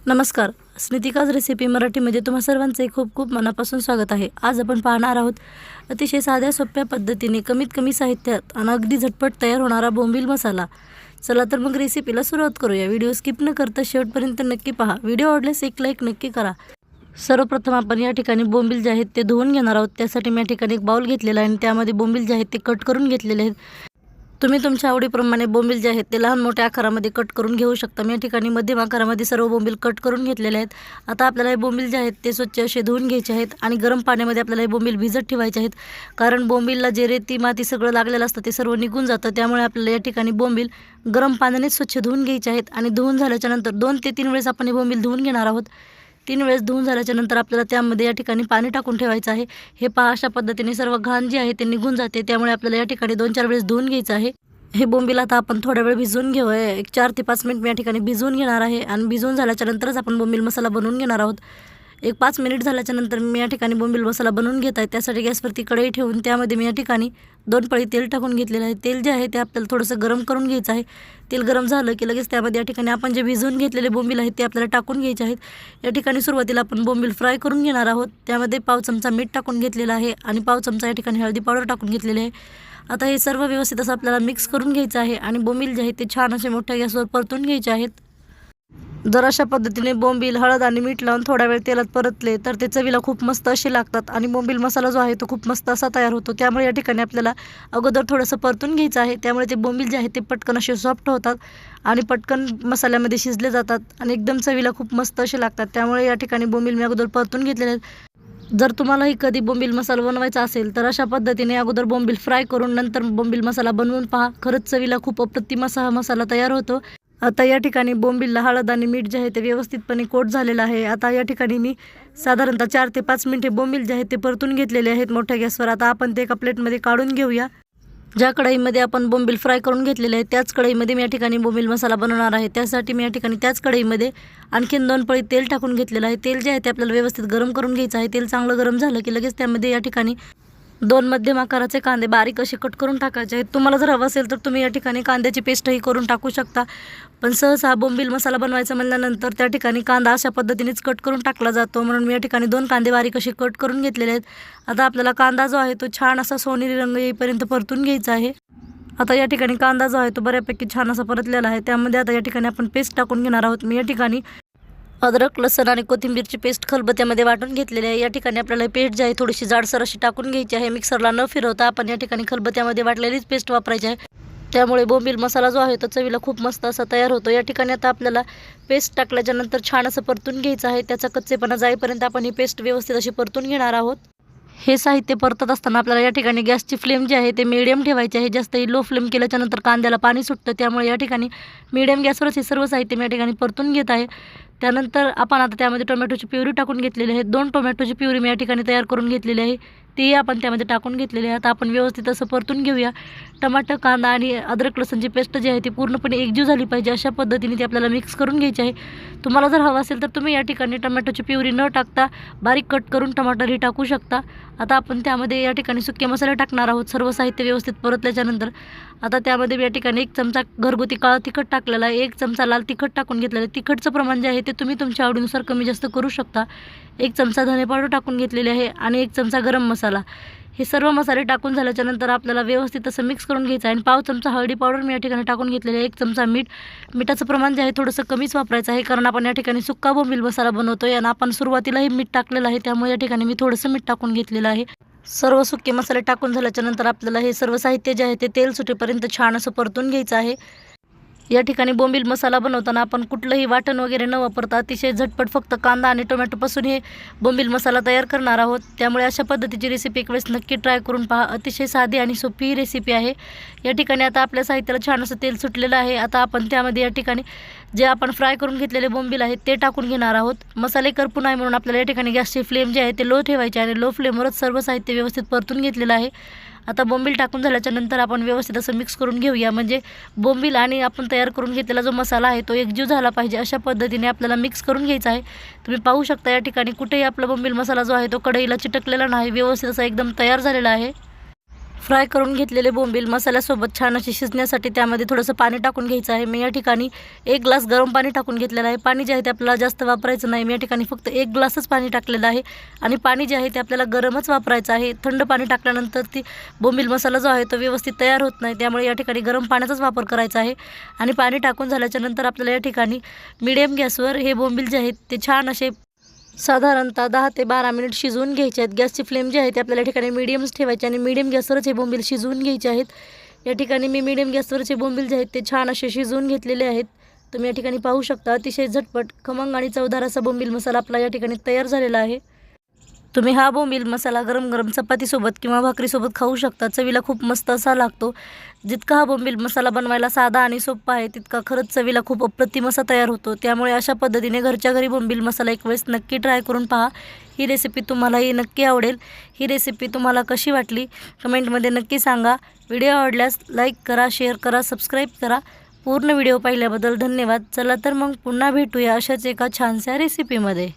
नमस्कार. स्नितिकाज रेसिपी मराठीमध्ये तुम्हा सर्वांचे खूप खूप मनापासून स्वागत आहे. आज आपण पाहणार आहोत अतिशय साध्या सोप्या पद्धतीने कमीत कमी साहित्यात आणि अगदी झटपट तयार होणारा बोंबील मसाला. चला तर मग रेसिपीला सुरुवात करूया. व्हिडिओ स्किप न करता शेवटपर्यंत नक्की पहा. व्हिडिओ आवडल्यास एक लाईक नक्की करा. सर्वप्रथम आपण या ठिकाणी बोंबील जे आहेत ते धुवून घेणार आहोत. त्यासाठी मी या ठिकाणी एक बाउल घेतलेला आहे आणि त्यामध्ये बोंबील जे आहेत ते कट करून घेतलेले आहेत. तुम्ही तुमच्या आवडीप्रमाणे बोंबील जे आहेत ते लहान मोठ्या आकारामध्ये कट करून घेऊ शकता. मी या ठिकाणी मध्यम आकारामध्ये सर्व बोंबील कट करून घेतलेले आहेत. आता आपल्याला हे बोंबील जे आहेत ते स्वच्छ असे धुवून घ्यायचे आहेत आणि गरम पाण्यामध्ये आपल्याला हे बोंबील भिजत ठेवायचे आहेत. कारण बोंबीलला जे रेती माती सगळं लागलेलं असतं ते सर्व निघून जातं. त्यामुळे आपल्याला या ठिकाणी बोंबील गरम पाण्याने स्वच्छ धुवून घ्यायचे आहेत आणि धुवून झाल्याच्या नंतर 2 ते 3 वेळेस आपण हे बोंबील धुवून घेणार आहोत. 3 वेळेस धुवून झाल्याच्या नंतर आपल्याला त्यामध्ये या ठिकाणी पाणी टाकून ठेवायचं आहे. हे पहा, अशा पद्धतीने सर्व घाण जी आहे ते निघून जाते. त्यामुळे आपल्याला या ठिकाणी 2-4 वेळेस धुवून घ्यायचं आहे. हे बोंबील आता आपण थोडा वेळ भिजवून घेऊया. एक 4 ते 5 मिनिट मी या ठिकाणी भिजवून घेणार आहे आणि भिजवून झाल्याच्या नंतरच आपण बोंबील मसाला बनवून घेणार आहोत. एक 5 मिनिट झाल्याच्या नंतर मी या ठिकाणी बोंबील मसाला बनवून घेत आहे. त्यासाठी गॅसवरती कढई ठेवून त्यामध्ये मी या ठिकाणी 2 पळी तेल टाकून घेतलेलं आहे. तेल जे आहे ते आपल्याला थोडंसं गरम करून घ्यायचं आहे. तेल गरम झालं की लगेच त्यामध्ये या ठिकाणी आपण जे भिजवून घेतलेले बोंबील आहेत ते आपल्याला टाकून घ्यायचे आहेत. या ठिकाणी सुरुवातीला आपण बोंबील फ्राय करून घेणार आहोत. त्यामध्ये पाव चमचा मीठ टाकून घेतलेलं आहे आणि पाव चमचा या ठिकाणी हळदी पावडर टाकून घेतलेले आहे. आता हे सर्व व्यवस्थित असं आपल्याला मिक्स करून घ्यायचं आहे आणि बोंबील जे आहेत ते छान असे मोठ्या गॅसवर परतून घ्यायचे आहेत. जर अशा पद्धतीने बोंबील हळद आणि मीठ लावून थोडा वेळ तेलात परतले तर ते चवीला खूप मस्त असे लागतात आणि बोंबील मसाला जो आहे तो खूप मस्त असा तयार होतो. त्यामुळे या ठिकाणी आपल्याला अगोदर थोडंसं परतून घ्यायचं आहे. त्यामुळे ते बोंबील जे आहेत ते पटकन असे सॉफ्ट होतात आणि पटकन मसाल्यामध्ये शिजले जातात आणि एकदम चवीला खूप मस्त असे लागतात. त्यामुळे या ठिकाणी बोंबील मी अगोदर परतून घेतलेले आहेत. जर तुम्हालाही कधी बोंबील मसाला बनवायचा असेल तर अशा पद्धतीने अगोदर बोंबील फ्राय करून नंतर बोंबील मसाला बनवून पहा. खरंच चवीला खूप अप्रतिम असा हा मसाला तयार होतो. आता या ठिकाणी बोंबीलला हळद आणि मीठ जे आहे ते व्यवस्थितपणे कोट झालेलं आहे. आता या ठिकाणी मी साधारणतः 4 ते 5 मिनिटे बोंबील जे आहेत ते परतून घेतलेले आहेत मोठ्या गॅसवर. आता आपण ते एका प्लेटमध्ये काढून घेऊया. ज्या कढईमध्ये आपण बोंबील फ्राय करून घेतलेले आहे त्याच कढईमध्ये मी या ठिकाणी बोंबील मसाला बनवणार आहे. त्यासाठी मी या ठिकाणी त्याच कढईमध्ये आणखीन 2 पळी तेल टाकून घेतलेलं आहे. तेल जे आहे ते आपल्याला व्यवस्थित गरम करून घ्यायचं आहे. तेल चांगलं गरम झालं की लगेच त्यामध्ये या ठिकाणी 2 मध्यम आकाराचे कांदे बारीक असे कट करून टाकायचे आहेत. तुम्हाला जर हवं असेल तर तुम्ही या ठिकाणी कांद्याची पेस्टही करून टाकू शकता. पण सहसा बोंबील मसाला बनवायचा म्हणल्यानंतर त्या ठिकाणी कांदा अशा पद्धतीनेच कट करून टाकला जातो. म्हणून मी या ठिकाणी 2 कांदे बारीक असे कट करून घेतलेले आहेत. आता आपल्याला कांदा जो आहे तो छान असा सोनेरी रंग येईपर्यंत परतून घ्यायचा आहे. आता या ठिकाणी कांदा जो आहे तो बऱ्यापैकी छान असा परतलेला आहे. त्यामध्ये आता या ठिकाणी आपण पेस्ट टाकून घेणार आहोत. मी या ठिकाणी अद्रक, लसूण आणि कोथिंबीरची पेस्ट खलबत्त्यामध्ये वाटून घेतलेली आहे. या ठिकाणी आपल्याला पेस्ट जी आहे थोडीशी जाडसर अशी टाकून घ्यायची आहे. मिक्सरला न फिरवता आपण या ठिकाणी खलबत्त्यामध्ये वाटलेलीच पेस्ट वापरायची आहे. त्यामुळे बोंबील मसाला जो आहे तो चवीला खूप मस्त असा तयार होतो. या ठिकाणी आता आपल्याला पेस्ट टाकल्याच्या नंतर छान असं परतून घ्यायचं आहे. त्याचा कच्चेपणा जाईपर्यंत आपण ही पेस्ट व्यवस्थित अशी परतून घेणार आहोत. हे साहित्य परतत असताना आपल्याला या ठिकाणी गॅसची फ्लेम जी आहे ते मीडियम ठेवायची आहे. जास्तही लो फ्लेम केल्याच्या नंतर कांद्याला पाणी सुटतं. त्यामुळे या ठिकाणी मीडियम गॅसवरच हे सर्व साहित्य मी या ठिकाणी परतून घेत आहे. त्यानंतर आपण आता त्यामध्ये टोमॅटोची प्युरी टाकून घेतलेली आहे. 2 टोमॅटोची प्युरी मी या ठिकाणी तयार करून घेतलेली आहे. ती आपण त्यामध्ये टाकून घेतलेली आहे. आता आपण व्यवस्थित असं परतून घेऊया. टमाटर, कांदा आणि अद्रक लसूणची पेस्ट जी आहे ती पूर्णपणे एकजीव झाली पाहिजे. अशा पद्धतीने ती आपल्याला मिक्स करून घ्यायची आहे. तुम्हाला जर हवं असेल तर तुम्ही या ठिकाणी टोमॅटोची प्युरी न टाकता बारीक कट करून टमाटरही टाकू शकता. आता आपण त्यामध्ये या ठिकाणी सुके मसाले टाकणार आहोत. सर्व साहित्य व्यवस्थित परतल्याच्या नंतर आता त्यामध्ये मी या ठिकाणी 1 चमचा घरगुती काळा तिखट टाकलेला आहे. 1 चमचा लाल तिखट टाकून घेतलेलं आहे. तिखटचं प्रमाण जे आहे ते तुम्ही तुमच्या आवडीनुसार कमी जास्त करू शकता. 1 चमचा धने पावडर टाकून घेतलेले आहे आणि 1 चमचा गरम मसाला. हे सर्व मसाले टाकून झाल्याच्या नंतर आपल्याला व्यवस्थित असं मिक्स करून घ्यायचं आहे आणि पाव चमचा हळदी पावडर मी या ठिकाणी टाकून घेतलेले आहे. 1 चमचा मीठ. मिठाचं प्रमाण जे आहे थोडंसं कमीच वापरायचं आहे कारण आपण या ठिकाणी सुक्का बोंबील मसाला बनवतो आहे आणि आपण सुरुवातीलाही मीठ टाकलेलं आहे. त्यामुळे या ठिकाणी मी थोडंसं मीठ टाकून घेतलेलं आहे. सर्व सुके मसाले टाकून झाल्याच्या नंतर आपल्याला हे सर्व साहित्य जे आहे ते तेल सुटेपर्यंत छान असं परतून घ्यायचं आहे. या ठिकाणी बोंबील मसाला बनवताना आपण कुठलंही वाटण वगैरे न वापरता अतिशय झटपट फक्त कांदा आणि टोमॅटोपासून हे बोंबील मसाला तयार करणार आहोत. त्यामुळे अशा पद्धतीची रेसिपी एक वेळेस नक्की ट्राय करून पहा. अतिशय साधी आणि सोपी ही रेसिपी आहे. या ठिकाणी आता आपल्या साहित्याला छान असं तेल सुटलेलं आहे. आता आपण त्यामध्ये या ठिकाणी जे आपण फ्राय करून घेतलेले बोंबील आहेत ते टाकून घेणार आहोत. मसाले करपू नये म्हणून आपल्याला या ठिकाणी गॅसची फ्लेम जी आहे ते लो ठेवायची आणि लो फ्लेमवरच सर्व साहित्य व्यवस्थित परतून घेतलेलं आहे. आता बोंबील टाकून झाल्याच्या नंतर आपण व्यवस्थित असं मिक्स करून घेऊया. म्हणजे बोंबील आणि आपण तयार करून घेतलेला जो मसाला आहे तो एकजीव झाला पाहिजे. अशा पद्धतीने आपल्याला मिक्स करून घ्यायचा आहे. तुम्ही पाहू शकता या ठिकाणी कुठेही आपला बोंबील मसाला जो आहे तो कढईला चिटकलेला नाही. व्यवस्थित असा एकदम तयार झालेला आहे. फ्राय करून घेतलेले बोंबील मसाल्यासोबत छान असे शिजण्यासाठी त्यामध्ये थोडंसं पाणी टाकून घ्यायचं आहे। मी या ठिकाणी 1 ग्लास गरम पाणी टाकून घेतलेलं आहे। पाणी जे आहे ते आपल्याला जास्त वापरायचं नाही। मी या ठिकाणी फक्त 1 ग्लासच पाणी टाकलेलं आहे आणि पाणी जे आहे ते आपल्याला गरमच वापरायचं आहे। थंड पाणी टाकल्यानंतर ती बोंबील मसाला जो आहे तो व्यवस्थित तयार होत नाही, त्यामुळे या ठिकाणी गरम पाण्याचाच वापर करायचा आहे। आणि पाणी टाकून झाल्याच्या नंतर आपल्याला या ठिकाणी मीडियम गॅसवर हे बोंबील जे आहेत ते छान असे साधारणतः 10 ते 12 मिनिट शिजवून घ्यायचे आहेत। गॅसची फ्लेम जी आहे ते आपल्याला या ठिकाणी मीडियमच ठेवायची आणि मीडियम गॅसवरच हे बोंबील शिजवून घ्यायचे आहेत। या ठिकाणी मी मीडियम गॅसवरचे बोंबील जे आहेत ते छान असे शिजवून घेतलेले आहेत। तुम्ही या ठिकाणी पाहू शकता अतिशय झटपट खमंग आणि चवदार असा बोंबील मसाला आपला या ठिकाणी तयार झालेला आहे। तुम्ही हा बोंबील मसाला गरम गरम चपातीसोबत किंवा भाकरीसोबत खाऊ शकता। चवीला खूप मस्त असा लागतो। जितका हा बोंबील मसाला बनवायला साधा आणि सोपा आहे तितका खरंच चवीला खूप अप्रतिम असा तयार होतो। त्यामुळे अशा पद्धतीने घरच्या घरी बोंबील मसाला एक वेळेस नक्की ट्राय करून पहा। ही रेसिपी तुम्हालाही नक्की आवडेल। ही रेसिपी तुम्हाला कशी वाटली कमेंटमध्ये नक्की सांगा। व्हिडिओ आवडल्यास लाईक करा, शेअर करा, सबस्क्राईब करा। पूर्ण व्हिडिओ पाहिल्याबद्दल धन्यवाद। चला तर मग पुन्हा भेटूया अशाच एका छानशा रेसिपीमध्ये।